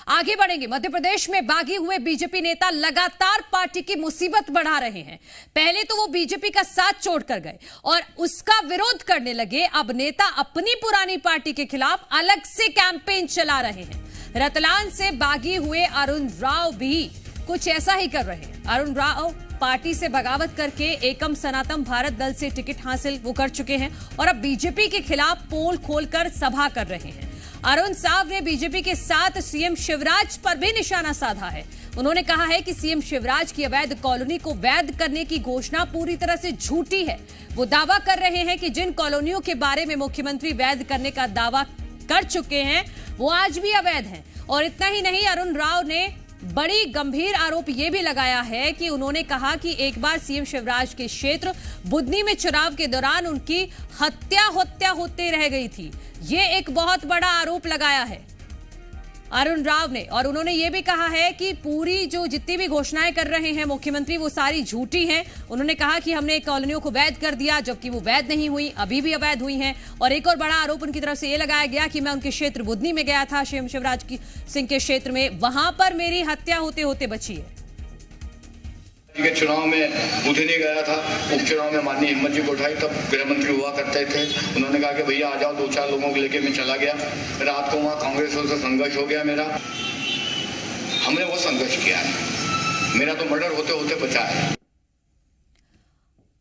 आगे बढ़ेंगे। मध्य प्रदेश में बागी हुए बीजेपी नेता लगातार पार्टी की मुसीबत बढ़ा रहे हैं। पहले तो वो बीजेपी का साथ छोड़कर गए और उसका विरोध करने लगे। अब नेता अपनी पुरानी पार्टी के खिलाफ अलग से कैंपेन चला रहे हैं। रतलाम से बागी हुए अरुण राव भी कुछ ऐसा ही कर रहे हैं। अरुण राव पार्टी से बगावत करके एकम सनातन भारत दल से टिकट हासिल वो कर चुके हैं और अब बीजेपी के खिलाफ पोल खोलकर सभा कर रहे हैं। अरुण साव ने बीजेपी के साथ सीएम शिवराज पर भी निशाना साधा है। उन्होंने कहा है कि सीएम शिवराज की अवैध कॉलोनी को वैध करने की घोषणा पूरी तरह से झूठी है। वो दावा कर रहे हैं कि जिन कॉलोनियों के बारे में मुख्यमंत्री वैध करने का दावा कर चुके हैं वो आज भी अवैध हैं। और इतना ही नहीं, अरुण राव ने बड़ी गंभीर आरोप यह भी लगाया है कि उन्होंने कहा कि एक बार सीएम शिवराज के क्षेत्र बुधनी में चुनाव के दौरान उनकी हत्या होते रह गई थी। ये एक बहुत बड़ा आरोप लगाया है अरुण राव ने। और उन्होंने ये भी कहा है कि पूरी जो जितनी भी घोषणाएं कर रहे हैं मुख्यमंत्री वो सारी झूठी हैं। उन्होंने कहा कि हमने कॉलोनियों को वैध कर दिया, जबकि वो वैध नहीं हुई, अभी भी अवैध हुई हैं। और एक और बड़ा आरोप उनकी तरफ से ये लगाया गया कि मैं उनके क्षेत्र बुधनी में गया था, सीएम शिवराज सिंह के क्षेत्र में, वहां पर मेरी हत्या होते बची है। के चुनाव में बुधनी गया था, उपचुनाव में माननीय हिम्मत जी को उठाई, तब गृह मंत्री हुआ करते थे। उन्होंने कहा कि भैया आ जाओ, 2-4 लोगों को लेके मैं चला गया। रात को वहाँ कांग्रेसियों से संघर्ष हो गया मेरा। हमने वो संघर्ष किया है, मेरा तो मर्डर होते होते बचा है।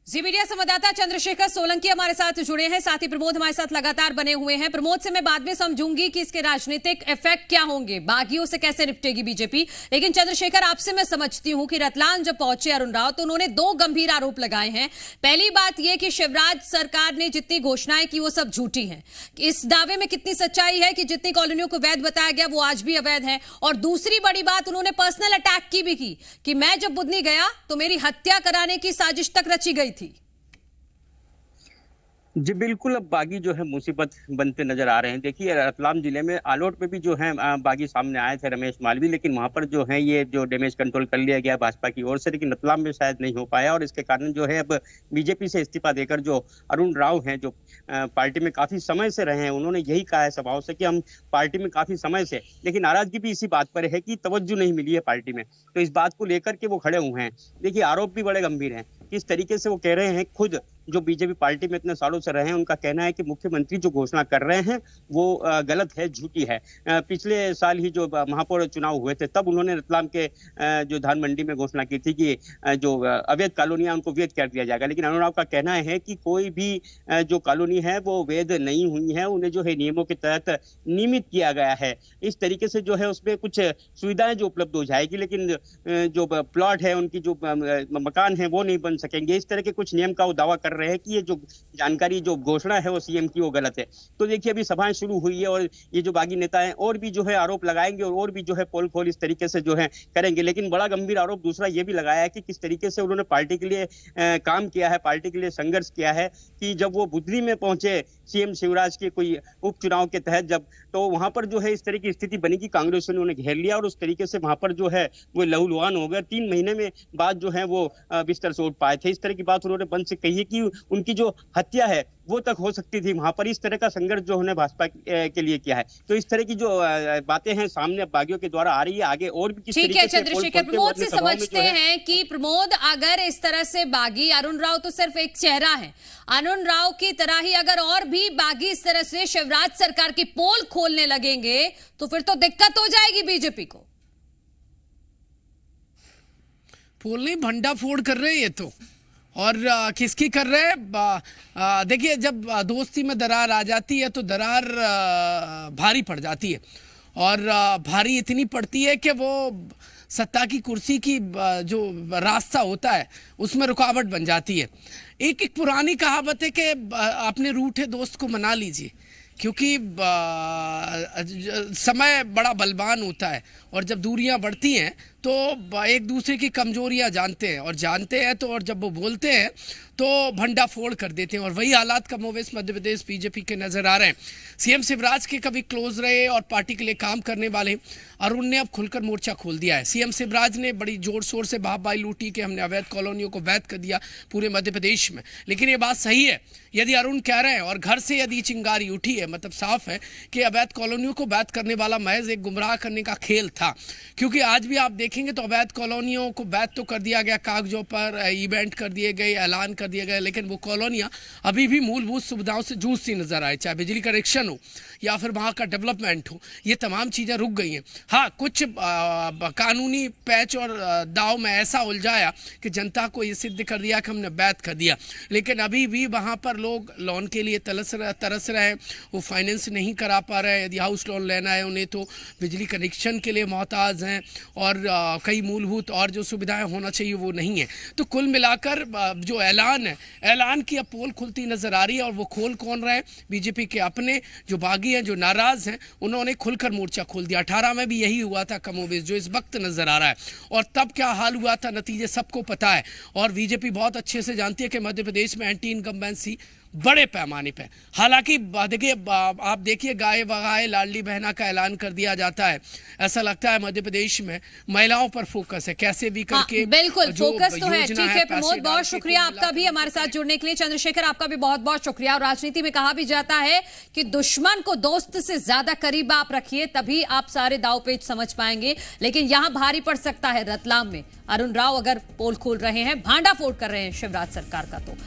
जी मीडिया संवाददाता चंद्रशेखर सोलंकी हमारे साथ जुड़े हैं, साथ ही प्रमोद हमारे साथ लगातार बने हुए हैं। प्रमोद से मैं बाद में समझूंगी कि इसके राजनीतिक इफेक्ट क्या होंगे, बागियों से कैसे निपटेगी बीजेपी। लेकिन चंद्रशेखर, आपसे मैं समझती हूं कि रतलाम जब पहुंचे अरुण राव तो उन्होंने 2 गंभीर आरोप लगाए हैं। पहली बात यह कि शिवराज सरकार ने जितनी घोषणाएं की वो सब झूठी हैं। इस दावे में कितनी सच्चाई है कि जितनी कॉलोनियों को वैध बताया गया वो आज भी अवैध है। और दूसरी बड़ी बात, उन्होंने पर्सनल अटैक की भी की कि मैं जब बुधनी गया तो मेरी हत्या कराने की साजिश तक रची गई थी। जी बिल्कुल, अब बागी जो है मुसीबत बनते नजर आ रहे हैं। देखिए, रतलाम जिले में आलोट पे भी जो है बागी सामने आए थे, रमेश मालवी, लेकिन वहां पर जो है ये जो डैमेज कंट्रोल कर लिया गया भाजपा की ओर से, लेकिन रतलाम में शायद नहीं हो पाया। और इसके कारण जो है अब बीजेपी से इस्तीफा देकर जो अरुण राव हैं, जो पार्टी में काफी समय से रहे हैं, उन्होंने यही कहा है सभाओं से कि हम पार्टी में काफी समय से, लेकिन नाराजगी भी इसी बात पर है कि तवज्जो नहीं मिली है पार्टी में, तो इस बात को लेकर के वो खड़े हुए हैं। देखिए, आरोप भी बड़े गंभीर हैं। किस तरीके से वो कह रहे हैं, खुद जो बीजेपी पार्टी में इतने सालों से रहे हैं उनका कहना है कि मुख्यमंत्री जो घोषणा कर रहे हैं वो गलत है, झूठी है। पिछले साल ही जो महापौर चुनाव हुए थे तब उन्होंने रतलाम के जो धान मंडी में घोषणा की थी कि जो अवैध कॉलोनियां उनको वैध कर दिया जाएगा, लेकिन अरुण राव का कहना है कि कोई भी जो कॉलोनी है वो वैध नहीं हुई है, उन्हें जो है नियमों के तहत नियमित किया गया है। इस तरीके से जो है उसमें कुछ सुविधाएं जो उपलब्ध हो जाएगी, लेकिन जो प्लॉट है, उनकी जो मकान है वो नहीं बन सकेंगे। इस तरह के कुछ नियम का वो दावा कर रहे हैं कि ये जो जानकारी, जो घोषणा है वो सीएम की वो गलत है। तो देखिए, अभी सभाएं शुरू हुई है और ये जो बागी नेता हैं और भी जो है आरोप लगाएंगे और भी जो है पोल खोल इस तरीके से जो है करेंगे। लेकिन बड़ा गंभीर आरोप दूसरा ये भी लगाया है कि किस तरीके से उन्होंने पार्टी के लिए काम किया है, पार्टी के लिए संघर्ष किया है, कि जब वो बुधनी में पहुंचे सीएम शिवराज के कोई उपचुनाव के तहत, जब तो वहां पर जो है इस तरह की स्थिति बनी कि कांग्रेस ने उन्हें घेर लिया और उस तरीके से वहां पर जो है वो लहूलुहान हो गया। 3 महीने में बाद जो है वो बिस्तर से उठ पाए थे। इस तरह की बात उन्होंने बंद से कही है कि उनकी जो हत्या है वो तक हो सकती थी वहां पर। इस तरह का संघर्ष जो उन्होंने भाजपा के लिए किया है। तो इस तरह की जो बातें हैं सामने बागियों के द्वारा आ रही है, आगे और भी किस ठीक है चंद्रशेखर, प्रमोद से समझते हैं कि प्रमोद, अगर इस तरह से बागी, अरुण राव तो सिर्फ एक चेहरा है, अरुण राव की तरह ही अगर और भी बागी इस तरह से शिवराज सरकार की पोल खोलने लगेंगे तो फिर तो दिक्कत हो जाएगी बीजेपी को। पोल नहीं, भंडाफोड़ कर रहे हैं ये तो। और किसकी कर रहे हैं? देखिए, जब दोस्ती में दरार आ जाती है तो दरार भारी पड़ जाती है, और भारी इतनी पड़ती है कि वो सत्ता की कुर्सी की जो रास्ता होता है उसमें रुकावट बन जाती है। एक पुरानी कहावत है कि अपने रूठे दोस्त को मना लीजिए, क्योंकि समय बड़ा बलवान होता है और जब दूरियां बढ़ती हैं तो एक दूसरे की कमजोरियां जानते हैं, और जानते हैं तो और जब वो बोलते हैं तो भंडाफोड़ कर देते हैं। और वही हालात कमोवेश मध्य प्रदेश बीजेपी के नजर आ रहे हैं। सीएम शिवराज के कभी क्लोज रहे और पार्टी के लिए काम करने वाले अरुण ने अब खुलकर मोर्चा खोल दिया है। सीएम शिवराज ने बड़ी जोर शोर से भाई लूटी कि हमने अवैध कॉलोनियों को वैध कर दिया पूरे मध्य प्रदेश में। लेकिन ये बात सही है, यदि अरुण कह रहे हैं और घर से यदि चिंगारी उठी है, मतलब साफ है कि अवैध कॉलोनियों को वैध करने वाला महज एक गुमराह करने का खेल था। क्योंकि आज भी आप देखेंगे तो अवैध कॉलोनियों को वैध तो कर दिया गया, कागजों पर इवेंट कर दिए गए, ऐलान कर दिए गए, लेकिन वो कॉलोनियां अभी भी मूलभूत सुविधाओं से जूझती नजर आए, चाहे बिजली कनेक्शन हो या फिर वहाँ का डेवलपमेंट हो। ये तमाम चीज़ें रुक गई हैं। हाँ, कुछ कानूनी पैच और दाव में ऐसा उलझाया कि जनता को ये सिद्ध कर दिया कि हमने वैध कर दिया, लेकिन अभी भी वहाँ पर लोग लोन के लिए तरस रहे हैं, वो फाइनेंस नहीं करा पा रहे हैं। यदि हाउस लोन लेना है उन्हें तो बिजली कनेक्शन के लिए मोहताज हैं और कई मूलभूत और जो सुविधाएं होना चाहिए वो नहीं है। तो कुल मिलाकर जो ऐलान है, ऐलान की अब पोल खुलती नजर आ रही है। और वो खोल कौन रहे? बीजेपी के अपने जो बागी हैं, जो नाराज हैं, उन्होंने खुलकर मोर्चा खोल दिया। 18 में भी यही हुआ था कमोबेश, जो इस वक्त नजर आ रहा है। और तब क्या हाल हुआ था, नतीजे सबको पता है। और बीजेपी बहुत अच्छे से जानती है कि मध्य प्रदेश में एंटी इनकम्बेंसी बड़े पैमाने पे, हालांकि देखिए आप देखिए गाय बगाए लाडली बहना का ऐलान कर दिया जाता है। ऐसा लगता है मध्य प्रदेश में महिलाओं पर फोकस है, कैसे भी करके। बिल्कुल फोकस तो है। ठीक है प्रमोद, बहुत शुक्रिया आपका भी हमारे साथ जुड़ने के लिए। चंद्रशेखर, आपका भी बहुत बहुत शुक्रिया। और राजनीति में कहा भी जाता है कि दुश्मन को दोस्त से ज्यादा करीब आप रखिए, तभी आप सारे दाव पेच समझ पाएंगे। लेकिन यहां भारी पड़ सकता है रतलाम में। अरुण राव अगर पोल खोल रहे हैं, भांडाफोड़ कर रहे हैं शिवराज सरकार का, तो